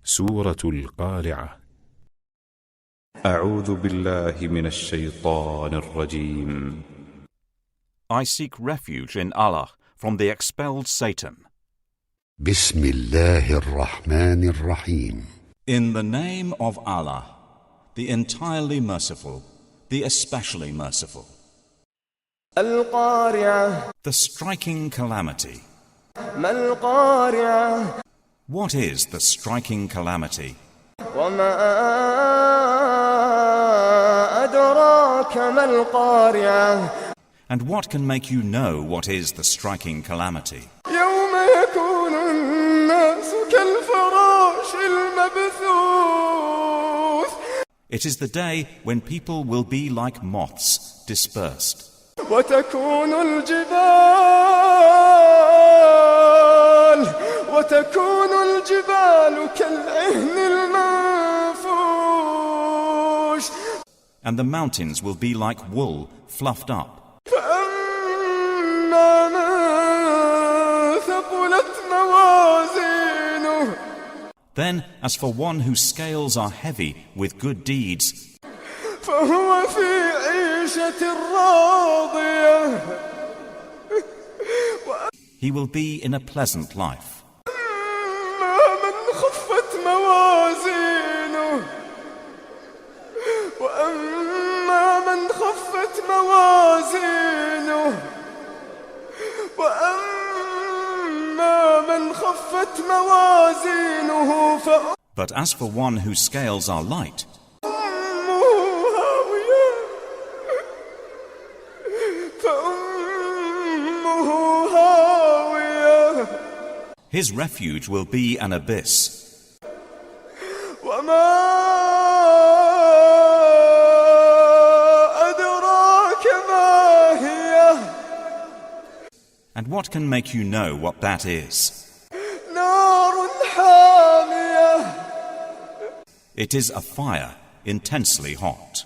سورة القارعة. أعوذ بالله من الشيطان الرجيم. I seek refuge in Allah from the expelled Satan. بسم الله الرحمن الرحيم. In the name of Allah, the entirely merciful, the especially merciful. القارعة. The striking calamity. ما القارعة. What is the striking calamity? وما أدراك ما القارعة. And what can make you know what is the striking calamity? يوم يكون الناس كالفراش المبثوث. It is the day when people will be like moths dispersed. وتكون الجبال كالعهن المنفوش. And the mountains will be like wool fluffed up. فأما من ثقلت موازينه. Then, as for one whose scales are heavy with good deeds, فهو في عيشة راضية. he will be in a pleasant life. وأما من خفت موازينه But as for one whose scales are light, فأمه هاوية. his refuge will be an abyss. وما أدراك ما هي. And what can make you know what that is? نار حامية. It is a fire intensely hot.